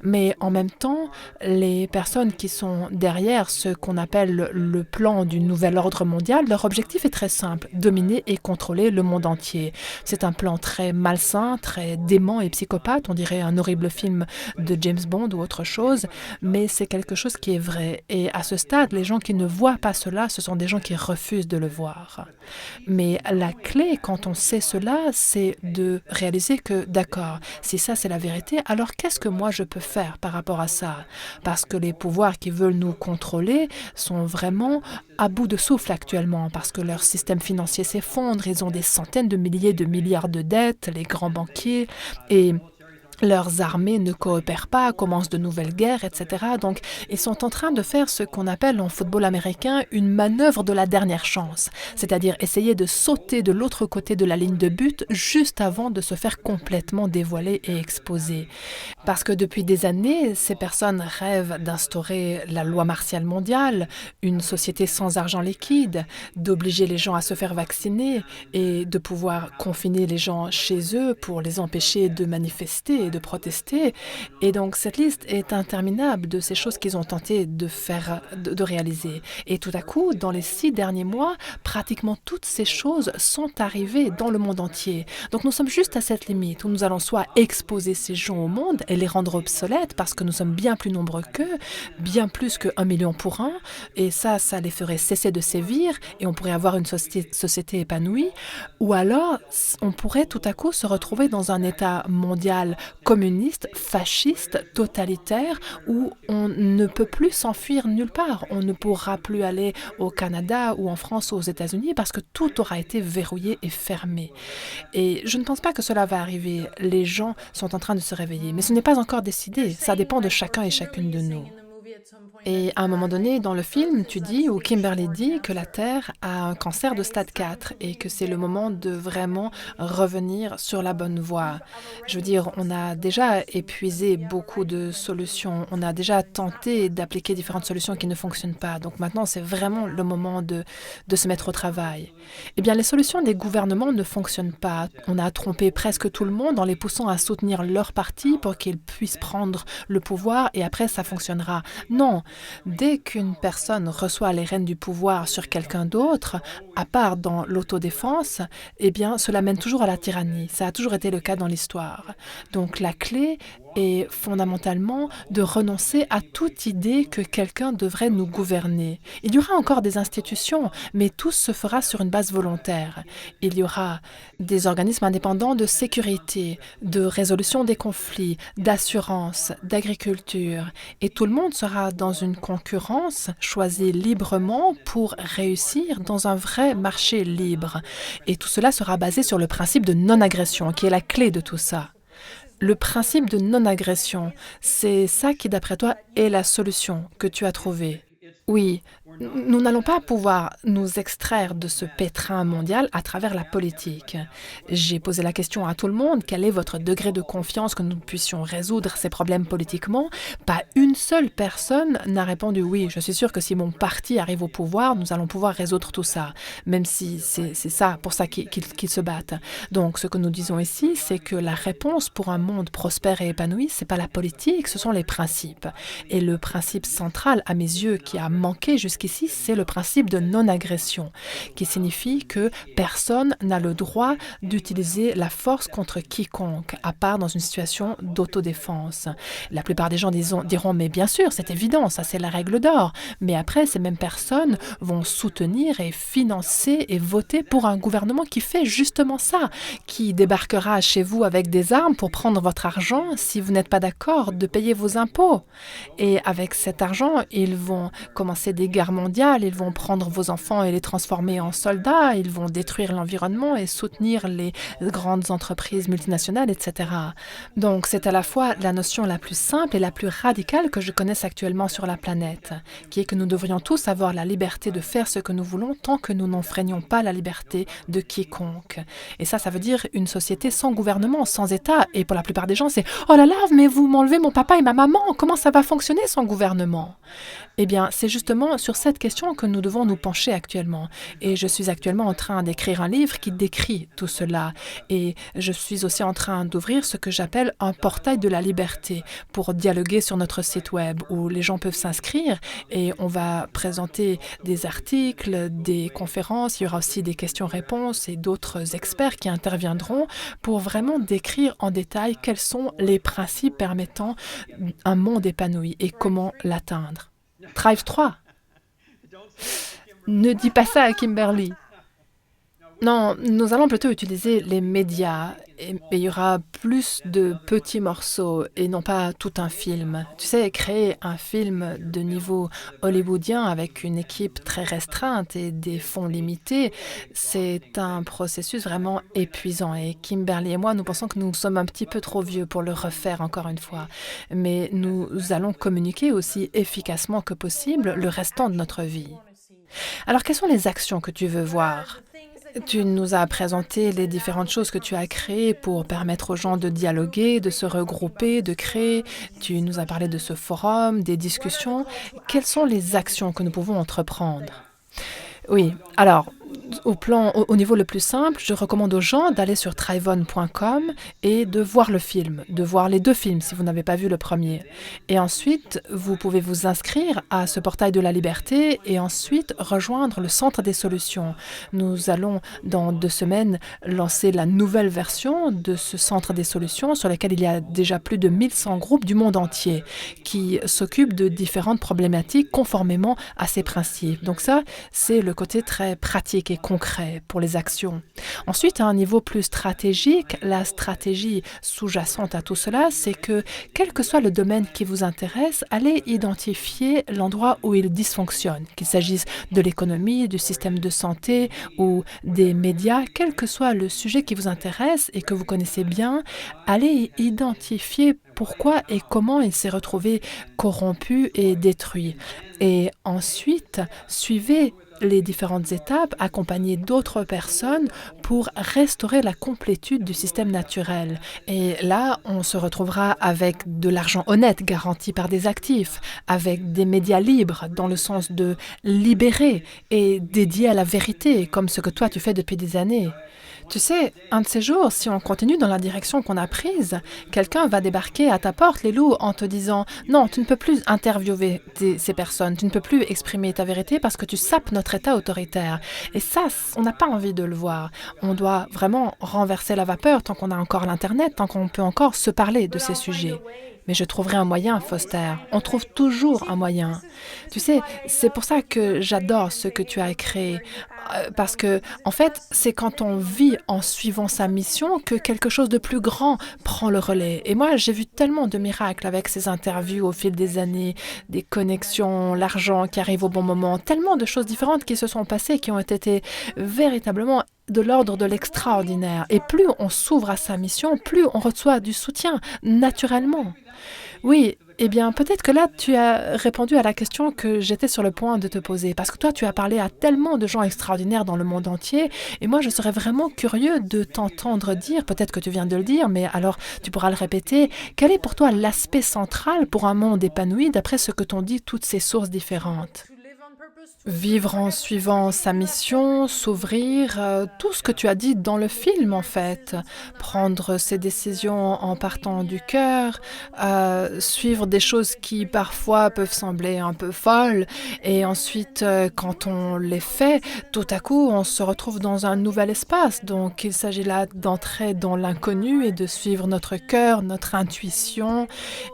Mais en même temps, les personnes qui sont derrière ce qu'on appelle le plan du nouvel ordre mondial, leur objectif est très simple, dominer et contrôler le monde entier. C'est un plan très malsain, très dément et psychopathe, on dirait un horrible film de James Bond ou autre chose, mais c'est quelque chose qui est vrai. Et à ce stade, les gens qui ne voient pas cela, ce sont des gens qui refusent de le voir. Mais la clé, quand on sait cela, c'est de réaliser que, d'accord, si ça c'est la vérité, alors qu'est-ce que moi je peux faire par rapport à ça? Parce que les pouvoirs qui veulent nous contrôler sont vraiment à bout de souffle actuellement, parce que leur système financier s'effondre, ils ont des centaines de milliers de milliards de dettes, les grands banquiers, et leurs armées ne coopèrent pas, commencent de nouvelles guerres, etc. Donc, ils sont en train de faire ce qu'on appelle en football américain une manœuvre de la dernière chance, c'est-à-dire essayer de sauter de l'autre côté de la ligne de but juste avant de se faire complètement dévoiler et exposer. Parce que depuis des années, ces personnes rêvent d'instaurer la loi martiale mondiale, une société sans argent liquide, d'obliger les gens à se faire vacciner et de pouvoir confiner les gens chez eux pour les empêcher de manifester et de protester. Et donc, cette liste est interminable de ces choses qu'ils ont tenté de faire, de réaliser. Et tout à coup, dans les 6 derniers mois, pratiquement toutes ces choses sont arrivées dans le monde entier. Donc, nous sommes juste à cette limite où nous allons soit exposer ces gens au monde et les rendre obsolètes parce que nous sommes bien plus nombreux qu'eux, bien plus que 1 million pour un, et ça les ferait cesser de sévir et on pourrait avoir une société épanouie, ou alors on pourrait tout à coup se retrouver dans un état mondial communiste, fasciste, totalitaire, où on ne peut plus s'enfuir nulle part. On ne pourra plus aller au Canada ou en France ou aux États-Unis parce que tout aura été verrouillé et fermé. Et je ne pense pas que cela va arriver. Les gens sont en train de se réveiller, mais ce n'est pas encore décidé. Ça dépend de chacun et chacune de nous. Et à un moment donné, dans le film, tu dis, ou Kimberly dit, que la Terre a un cancer de stade 4 et que c'est le moment de vraiment revenir sur la bonne voie. Je veux dire, on a déjà épuisé beaucoup de solutions, on a déjà tenté d'appliquer différentes solutions qui ne fonctionnent pas. Donc maintenant, c'est vraiment le moment de se mettre au travail. Eh bien, les solutions des gouvernements ne fonctionnent pas. On a trompé presque tout le monde en les poussant à soutenir leur parti pour qu'ils puissent prendre le pouvoir et après, ça fonctionnera. Non, dès qu'une personne reçoit les rênes du pouvoir sur quelqu'un d'autre, à part dans l'autodéfense, eh bien, cela mène toujours à la tyrannie. Ça a toujours été le cas dans l'histoire. Donc, la clé et fondamentalement de renoncer à toute idée que quelqu'un devrait nous gouverner. Il y aura encore des institutions, mais tout se fera sur une base volontaire. Il y aura des organismes indépendants de sécurité, de résolution des conflits, d'assurance, d'agriculture, et tout le monde sera dans une concurrence choisie librement pour réussir dans un vrai marché libre. Et tout cela sera basé sur le principe de non-agression, qui est la clé de tout ça. Le principe de non-agression, c'est ça qui, d'après toi, est la solution que tu as trouvée. Oui, nous n'allons pas pouvoir nous extraire de ce pétrin mondial à travers la politique. J'ai posé la question à tout le monde, quel est votre degré de confiance que nous puissions résoudre ces problèmes politiquement? Pas une seule personne n'a répondu oui. Je suis sûre que si mon parti arrive au pouvoir, nous allons pouvoir résoudre tout ça, même si c'est ça pour ça qu'ils se battent. Donc ce que nous disons ici, c'est que la réponse pour un monde prospère et épanoui, c'est pas la politique, ce sont les principes. Et le principe central, à mes yeux, qui a manqué jusqu'ici, c'est le principe de non-agression, qui signifie que personne n'a le droit d'utiliser la force contre quiconque, à part dans une situation d'autodéfense. La plupart des gens diront, mais bien sûr, c'est évident, ça c'est la règle d'or. Mais après, ces mêmes personnes vont soutenir et financer et voter pour un gouvernement qui fait justement ça, qui débarquera chez vous avec des armes pour prendre votre argent si vous n'êtes pas d'accord de payer vos impôts. Et avec cet argent, ils vont commencer des guerres mondiales, ils vont prendre vos enfants et les transformer en soldats, ils vont détruire l'environnement et soutenir les grandes entreprises multinationales, etc. Donc c'est à la fois la notion la plus simple et la plus radicale que je connaisse actuellement sur la planète, qui est que nous devrions tous avoir la liberté de faire ce que nous voulons tant que nous n'enfreignons pas la liberté de quiconque. Et ça veut dire une société sans gouvernement, sans État. Et pour la plupart des gens, c'est « Oh là là, mais vous m'enlevez mon papa et ma maman, comment ça va fonctionner sans gouvernement ?» Eh bien, c'est justement sur cette question que nous devons nous pencher actuellement. Et je suis actuellement en train d'écrire un livre qui décrit tout cela. Et je suis aussi en train d'ouvrir ce que j'appelle un portail de la liberté pour dialoguer sur notre site web où les gens peuvent s'inscrire et on va présenter des articles, des conférences, il y aura aussi des questions-réponses et d'autres experts qui interviendront pour vraiment décrire en détail quels sont les principes permettant un monde épanoui et comment l'atteindre. Thrive 3. Ne dis pas ça à Kimberly. Non, nous allons plutôt utiliser les médias et il y aura plus de petits morceaux et non pas tout un film. Tu sais, créer un film de niveau hollywoodien avec une équipe très restreinte et des fonds limités, c'est un processus vraiment épuisant. Et Kimberly et moi, nous pensons que nous sommes un petit peu trop vieux pour le refaire encore une fois. Mais nous allons communiquer aussi efficacement que possible le restant de notre vie. Alors, quelles sont les actions que tu veux voir? Tu nous as présenté les différentes choses que tu as créées pour permettre aux gens de dialoguer, de se regrouper, de créer. Tu nous as parlé de ce forum, des discussions. Quelles sont les actions que nous pouvons entreprendre? Oui, alors, au niveau le plus simple, je recommande aux gens d'aller sur thriveon.com et de voir le film, de voir les 2 films si vous n'avez pas vu le premier. Et ensuite, vous pouvez vous inscrire à ce portail de la liberté et ensuite rejoindre le Centre des solutions. Nous allons, dans 2 semaines, lancer la nouvelle version de ce Centre des solutions sur lequel il y a déjà plus de 1100 groupes du monde entier qui s'occupent de différentes problématiques conformément à ces principes. Donc ça, c'est le côté très pratique et concret pour les actions. Ensuite, à un niveau plus stratégique, la stratégie sous-jacente à tout cela, c'est que, quel que soit le domaine qui vous intéresse, allez identifier l'endroit où il dysfonctionne, qu'il s'agisse de l'économie, du système de santé ou des médias, quel que soit le sujet qui vous intéresse et que vous connaissez bien, allez identifier pourquoi et comment il s'est retrouvé corrompu et détruit. Et ensuite, suivez les différentes étapes, accompagner d'autres personnes pour restaurer la complétude du système naturel. Et là, on se retrouvera avec de l'argent honnête garanti par des actifs, avec des médias libres dans le sens de libérer et dédiés à la vérité, comme ce que toi tu fais depuis des années. Tu sais, un de ces jours, si on continue dans la direction qu'on a prise, quelqu'un va débarquer à ta porte, les loups, en te disant « Non, tu ne peux plus interviewer ces personnes, tu ne peux plus exprimer ta vérité parce que tu sapes notre État autoritaire. » Et ça, on n'a pas envie de le voir. On doit vraiment renverser la vapeur tant qu'on a encore l'Internet, tant qu'on peut encore se parler de ces sujets. Mais je trouverai un moyen, Foster. On trouve toujours un moyen. Tu sais, c'est pour ça que j'adore ce que tu as créé. Parce que, en fait, c'est quand on vit en suivant sa mission que quelque chose de plus grand prend le relais. Et moi, j'ai vu tellement de miracles avec ces interviews au fil des années, des connexions, l'argent qui arrive au bon moment, tellement de choses différentes qui se sont passées, qui ont été véritablement de l'ordre de l'extraordinaire. Et plus on s'ouvre à sa mission, plus on reçoit du soutien, naturellement. Oui, eh bien, peut-être que là, tu as répondu à la question que j'étais sur le point de te poser. Parce que toi, tu as parlé à tellement de gens extraordinaires dans le monde entier. Et moi, je serais vraiment curieux de t'entendre dire, peut-être que tu viens de le dire, mais alors tu pourras le répéter, quel est pour toi l'aspect central pour un monde épanoui d'après ce que t'ont dit toutes ces sources différentes? Vivre en suivant sa mission, s'ouvrir, tout ce que tu as dit dans le film en fait. Prendre ses décisions en partant du cœur, suivre des choses qui parfois peuvent sembler un peu folles et ensuite quand on les fait, tout à coup on se retrouve dans un nouvel espace. Donc il s'agit là d'entrer dans l'inconnu et de suivre notre cœur, notre intuition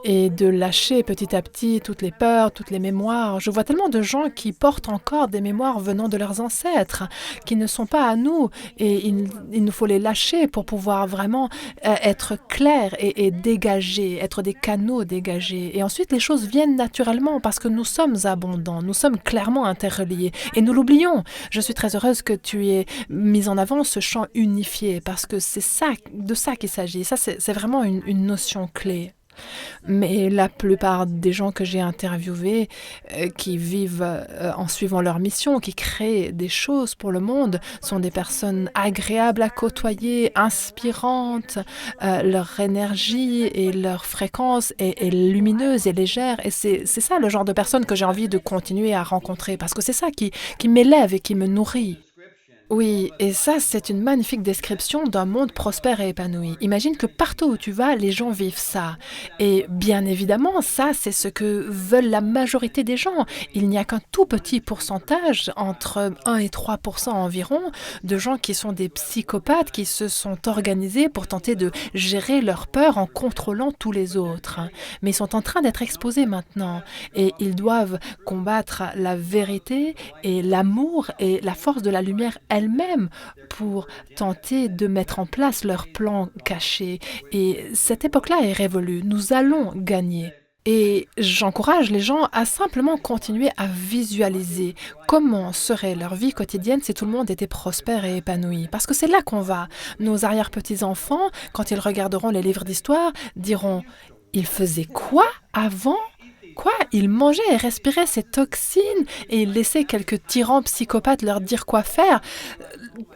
et de lâcher petit à petit toutes les peurs, toutes les mémoires. Je vois tellement de gens qui portent encore des mémoires venant de leurs ancêtres, qui ne sont pas à nous, et il nous faut les lâcher pour pouvoir vraiment être clairs et dégagés, être des canaux dégagés. Et ensuite, les choses viennent naturellement parce que nous sommes abondants, nous sommes clairement interreliés, et nous l'oublions. Je suis très heureuse que tu aies mis en avant ce champ unifié, parce que c'est ça, de ça qu'il s'agit. Ça, c'est vraiment une notion clé. Mais la plupart des gens que j'ai interviewés, qui vivent en suivant leur mission, qui créent des choses pour le monde, sont des personnes agréables à côtoyer, inspirantes, leur énergie et leur fréquence est lumineuse et légère. Et c'est ça le genre de personnes que j'ai envie de continuer à rencontrer, parce que c'est ça qui m'élève et qui me nourrit. Oui, et ça, c'est une magnifique description d'un monde prospère et épanoui. Imagine que partout où tu vas, les gens vivent ça. Et bien évidemment, ça, c'est ce que veulent la majorité des gens. Il n'y a qu'un tout petit pourcentage, entre 1 et 3% environ, de gens qui sont des psychopathes qui se sont organisés pour tenter de gérer leur peur en contrôlant tous les autres. Mais ils sont en train d'être exposés maintenant. Et ils doivent combattre la vérité et l'amour et la force de la lumière elle-même pour tenter de mettre en place leur plan caché. Et cette époque-là est révolue. Nous allons gagner. Et j'encourage les gens à simplement continuer à visualiser comment serait leur vie quotidienne si tout le monde était prospère et épanoui. Parce que c'est là qu'on va. Nos arrière-petits-enfants, quand ils regarderont les livres d'histoire, diront « Ils faisaient quoi avant ?» Quoi? Ils mangeaient et respiraient ces toxines et ils laissaient quelques tyrans psychopathes leur dire quoi faire.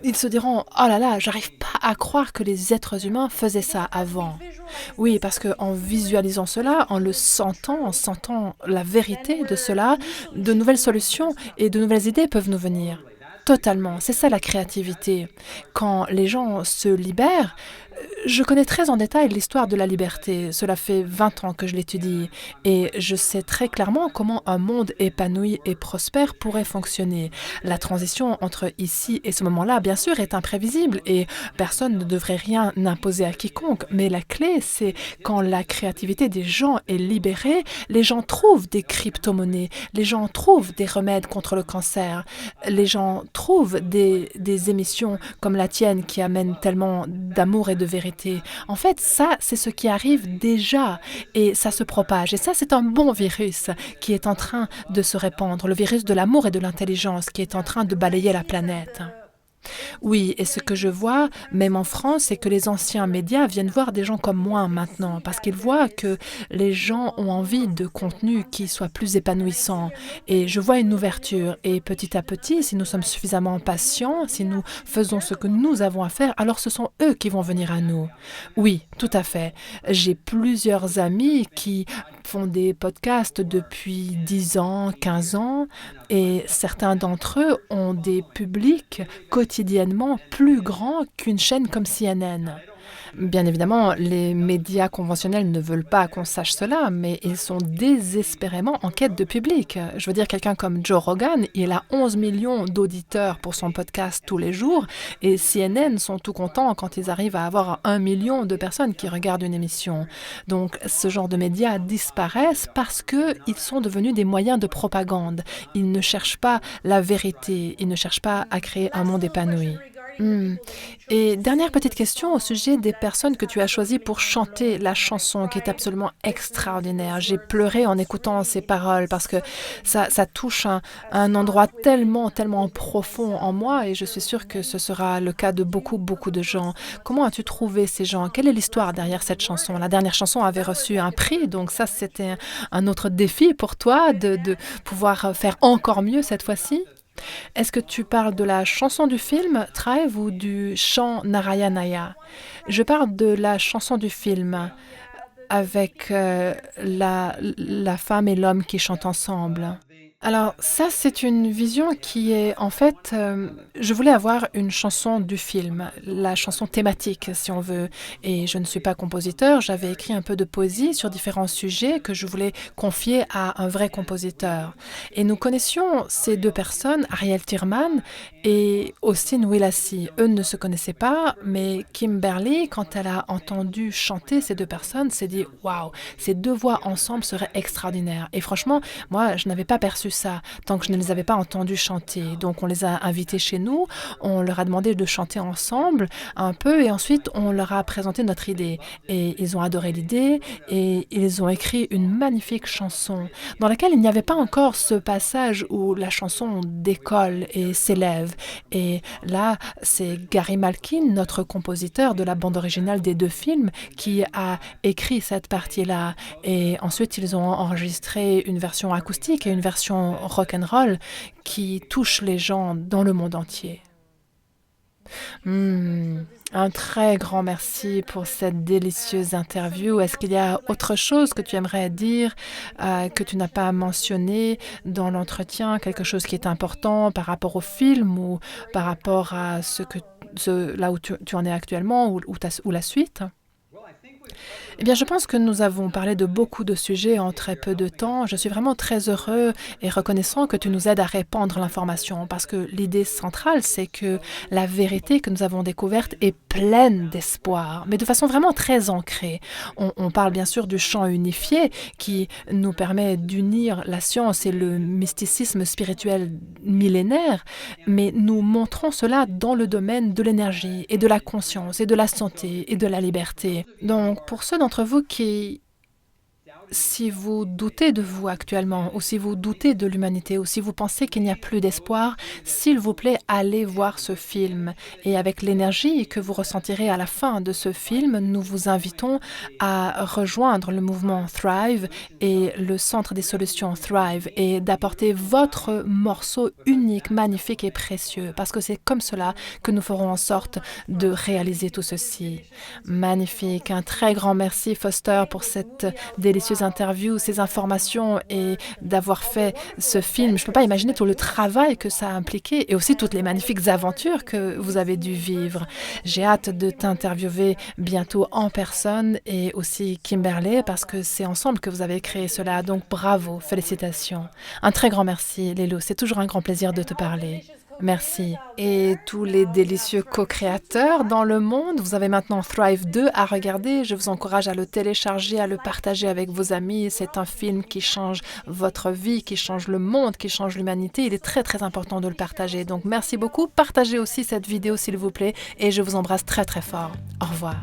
Ils se diront, oh là là, j'arrive pas à croire que les êtres humains faisaient ça avant. Oui, parce qu'en visualisant cela, en le sentant, en sentant la vérité de cela, de nouvelles solutions et de nouvelles idées peuvent nous venir. Totalement, c'est ça la créativité. Quand les gens se libèrent, je connais très en détail l'histoire de la liberté. Cela fait 20 ans que je l'étudie et je sais très clairement comment un monde épanoui et prospère pourrait fonctionner. La transition entre ici et ce moment-là, bien sûr, est imprévisible et personne ne devrait rien imposer à quiconque. Mais la clé, c'est quand la créativité des gens est libérée, les gens trouvent des crypto-monnaies, les gens trouvent des remèdes contre le cancer, les gens trouvent des émissions comme la tienne qui amènent tellement d'amour et de vérité. En fait, ça, c'est ce qui arrive déjà et ça se propage. Et ça, c'est un bon virus qui est en train de se répandre, le virus de l'amour et de l'intelligence qui est en train de balayer la planète. Oui, et ce que je vois, même en France, c'est que les anciens médias viennent voir des gens comme moi maintenant, parce qu'ils voient que les gens ont envie de contenu qui soit plus épanouissant. Et je vois une ouverture. Et petit à petit, si nous sommes suffisamment patients, si nous faisons ce que nous avons à faire, alors ce sont eux qui vont venir à nous. Oui, tout à fait. J'ai plusieurs amis qui font des podcasts depuis 10 ans, 15 ans, et certains d'entre eux ont des publics quotidiennement plus grands qu'une chaîne comme CNN. Bien évidemment, les médias conventionnels ne veulent pas qu'on sache cela, mais ils sont désespérément en quête de public. Je veux dire, quelqu'un comme Joe Rogan, il a 11 millions d'auditeurs pour son podcast tous les jours, et CNN sont tout contents quand ils arrivent à avoir 1 million de personnes qui regardent une émission. Donc, ce genre de médias disparaissent parce qu'ils sont devenus des moyens de propagande. Ils ne cherchent pas la vérité, ils ne cherchent pas à créer un monde épanoui. Hmm. Et dernière petite question au sujet des personnes que tu as choisies pour chanter la chanson qui est absolument extraordinaire. J'ai pleuré en écoutant ces paroles parce que ça touche un endroit tellement, tellement profond en moi et je suis sûre que ce sera le cas de beaucoup, beaucoup de gens. Comment as-tu trouvé ces gens? Quelle est l'histoire derrière cette chanson? La dernière chanson avait reçu un prix, donc ça c'était un autre défi pour toi de pouvoir faire encore mieux cette fois-ci. Est-ce que tu parles de la chanson du film Thrive ou du chant Narayanaya? Je parle de la chanson du film avec la femme et l'homme qui chantent ensemble. Alors ça, c'est une vision qui est en fait, je voulais avoir une chanson du film, la chanson thématique si on veut. Et je ne suis pas compositeur, j'avais écrit un peu de poésie sur différents sujets que je voulais confier à un vrai compositeur. Et nous connaissions ces deux personnes, Ariel Tierman et Austin Willacy. Eux ne se connaissaient pas, mais Kimberly, quand elle a entendu chanter ces deux personnes, s'est dit waouh, ces deux voix ensemble seraient extraordinaires. Et franchement, moi, je n'avais pas perçu ça tant que je ne les avais pas entendus chanter. Donc, on les a invités chez nous, on leur a demandé de chanter ensemble un peu et ensuite, on leur a présenté notre idée. Et ils ont adoré l'idée et ils ont écrit une magnifique chanson dans laquelle il n'y avait pas encore ce passage où la chanson décolle et s'élève. Et là, c'est Gary Malkin, notre compositeur de la bande originale des deux films, qui a écrit cette partie-là. Et ensuite, ils ont enregistré une version acoustique et une version rock and roll qui touche les gens dans le monde entier. Un très grand merci pour cette délicieuse interview. Est-ce qu'il y a autre chose que tu aimerais dire, que tu n'as pas mentionné dans l'entretien, quelque chose qui est important par rapport au film ou par rapport à là où tu en es actuellement ou la suite? Eh bien, je pense que nous avons parlé de beaucoup de sujets en très peu de temps. Je suis vraiment très heureux et reconnaissant que tu nous aides à répandre l'information parce que l'idée centrale, c'est que la vérité que nous avons découverte est pleine d'espoir, mais de façon vraiment très ancrée. On parle bien sûr du champ unifié qui nous permet d'unir la science et le mysticisme spirituel millénaire, mais nous montrons cela dans le domaine de l'énergie et de la conscience et de la santé et de la liberté. Donc, pour ceux d'entre vous qui, si vous doutez de vous actuellement, ou si vous doutez de l'humanité, ou si vous pensez qu'il n'y a plus d'espoir, s'il vous plaît, allez voir ce film. Et avec l'énergie que vous ressentirez à la fin de ce film, nous vous invitons à rejoindre le mouvement Thrive et le Centre des solutions Thrive et d'apporter votre morceau unique, magnifique et précieux, parce que c'est comme cela que nous ferons en sorte de réaliser tout ceci. Magnifique. Un très grand merci, Foster, pour cette délicieuse interview, ces informations et d'avoir fait ce film. Je ne peux pas imaginer tout le travail que ça a impliqué et aussi toutes les magnifiques aventures que vous avez dû vivre. J'ai hâte de t'interviewer bientôt en personne et aussi Kimberly parce que c'est ensemble que vous avez créé cela. Donc bravo, félicitations. Un très grand merci, Lélo. C'est toujours un grand plaisir de te parler. Merci. Et tous les délicieux co-créateurs dans le monde, vous avez maintenant Thrive 2 à regarder. Je vous encourage à le télécharger, à le partager avec vos amis. C'est un film qui change votre vie, qui change le monde, qui change l'humanité. Il est très, très important de le partager. Donc, merci beaucoup. Partagez aussi cette vidéo, s'il vous plaît. Et je vous embrasse très, très fort. Au revoir.